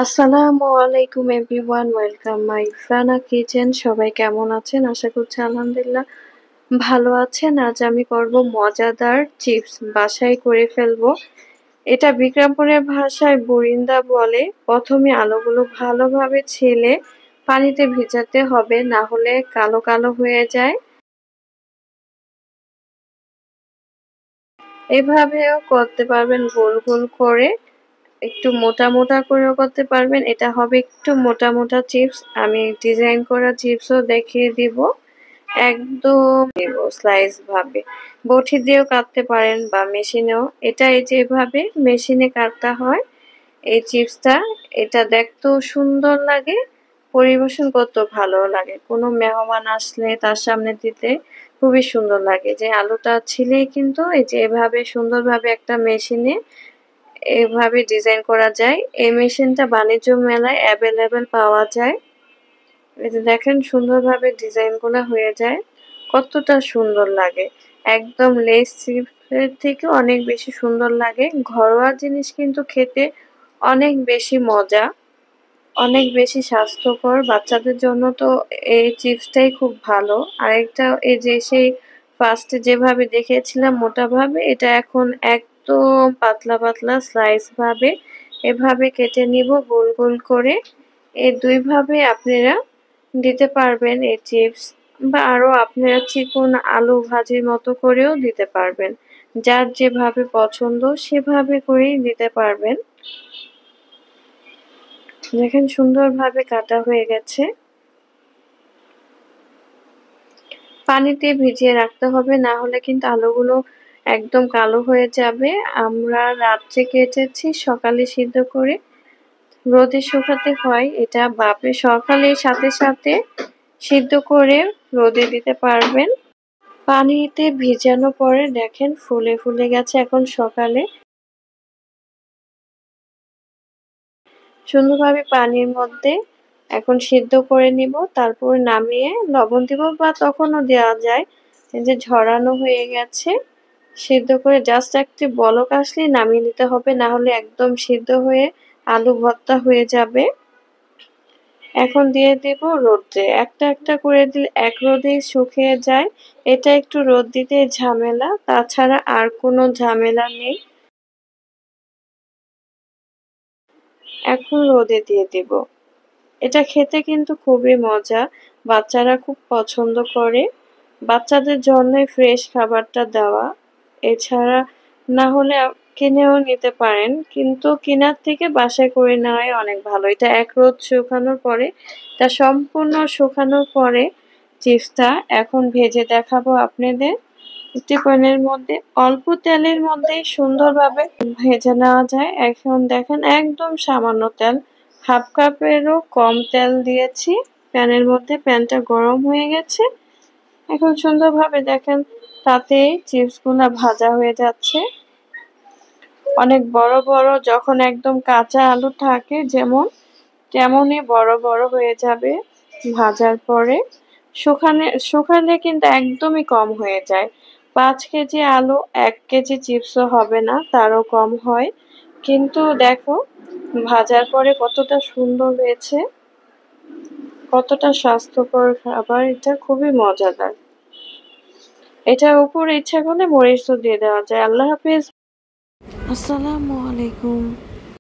আসসালামু আলাইকুম everyone, welcome my ইফরানা kitchen. সবাই কেমন আছেন? আশা করছি আলহামদুলিল্লাহ ভালো আছেন। আজ আমি করব মজাদার চিপস, বাসায় করে ফেলবো। এটা বিক্রমপুরের ভাষায় বুরিন্দা বলে। প্রথমে আলুগুলো ভালোভাবে ছেলে পানিতে ভিজাতে হবে, না হলে কালো কালো হয়ে যায়। এভাবেও করতে পারবেন, গোল গোল করে। একটু মোটা মোটা করেও করতে পারবেন। এটা হবে একটু মোটা মোটা চিপস। আমি ডিজাইন করা চিপসও দেখিয়ে দিব। একদম স্লাইস ভাবে বটি দিয়েও কাটতে পারেন বা মেশিনেও। এটা এই যে এভাবে মেশিনে কাটতে হয় এই চিপসটা। এটা দেখতেও সুন্দর লাগে, পরিবেশন করতেও ভালো লাগে। কোনো মেহমান আসলে তার সামনে দিতে খুবই সুন্দর লাগে। যে আলুটা ছিলেই কিন্তু এই যে এভাবে সুন্দরভাবে একটা মেশিনে এভাবে ডিজাইন করা যায়। এই মেশিনটা বাণিজ্য মেলায় অ্যাভেলেবেল পাওয়া যায়। এই যে দেখেন সুন্দরভাবে ডিজাইন গুলা হয়ে যায়, কতটা সুন্দর লাগে। একদম লেস চিপসের থেকে অনেক বেশি সুন্দর লাগে। ঘরোয়া জিনিস কিন্তু খেতে অনেক বেশি মজা, অনেক বেশি স্বাস্থ্যকর। বাচ্চাদের জন্য তো এই চিপসটাই খুব ভালো। আরেকটা এই যে সেই ফার্স্টে যেভাবে দেখিয়েছিলাম মোটাভাবে, এটা এখন একদম পাতলা পাতলা স্লাইস ভাবে এভাবে কেটে নিব গোল গোল করে। এই দুইভাবে আপনারা দিতে পারবেন এই চিপস, বা আরো আপনারা চিকন আলু ভাজির মতো করেও দিতে পারবেন। যার যেভাবে পছন্দ সেভাবে করেই দিতে পারবেন। দেখেন সুন্দরভাবে কাটা হয়ে গেছে। পানিতে ভিজিয়ে রাখতে হবে, না হলে কিন্তু আলুগুলো একদম কালো হয়ে যাবে। আমরা রাত্রে কেটেছি, সকালে সিদ্ধ করে রোদে শুকাতে হয়। এটা বাপে সকালে সাথে সাথে সিদ্ধ করে রোদে দিতে পারবেন। পানিতে ভিজানো পরে দেখেন ফুলে ফুলে গেছে। এখন সকালে সুন্দরভাবে পানির মধ্যে এখন সিদ্ধ করে নিব, তারপর নামিয়ে লবণ দিব, বা তখনও দেওয়া যায়। এই যে ঝরানো হয়ে গেছে, সিদ্ধ করে জাস্ট একটি বলক আসলেই নামিয়ে নিতে হবে, না হলে একদম সিদ্ধ হয়ে আলু ভর্তা হয়ে যাবে। এখন দিয়ে দেব রোদ্রে, একটা একটা করে দিলে এক রোদেই শুকিয়ে যায়। এটা একটু রোদ দিতে ঝামেলা, তাছাড়া আর কোনো ঝামেলা নেই। এখন রোদে দিয়ে দিব। এটা খেতে কিন্তু খুবই মজা, বাচ্চারা খুব পছন্দ করে। বাচ্চাদের জন্যই ফ্রেশ খাবারটা দেওয়া। এছাড়া না হলে কিনেও নিতে পারেন, কিন্তু কেনার থেকে বাসায় করে নেওয়াই অনেক ভালো। এটা এক রোদ শুকানোর পরে, এটা সম্পূর্ণ শুকানোর পরে চিপসটা এখন ভেজে দেখাবো আপনাদের। একটি প্যানের মধ্যে অল্প তেলের মধ্যেই সুন্দরভাবে ভেজে নেওয়া যায়। এখন দেখেন একদম সামান্য তেল, হাফ কাপেরও কম তেল দিয়েছি প্যানের মধ্যে। প্যানটা গরম হয়ে গেছে। এখন সুন্দরভাবে দেখেন তাতে চিপসগুলা ভাজা হয়ে যাচ্ছে। অনেক বড় বড়, যখন একদম কাঁচা আলু থাকে যেমন, তেমনই বড় বড় হয়ে যাবে ভাজার পরে। শুকালে কিন্তু একদমই কম হয়ে যায়। 5 কেজি আলু 1 কেজি চিপসও হবে না, তারও কম হয়। কিন্তু দেখো ভাজার পরে কতটা সুন্দর হয়েছে, কতটা স্বাস্থ্যকর খাবার। এটা খুবই মজাদার। এটার উপর ইচ্ছা করলে মরিচও দিয়ে দেওয়া যায়। আল্লাহ হাফেজ। আসসালামু আলাইকুম।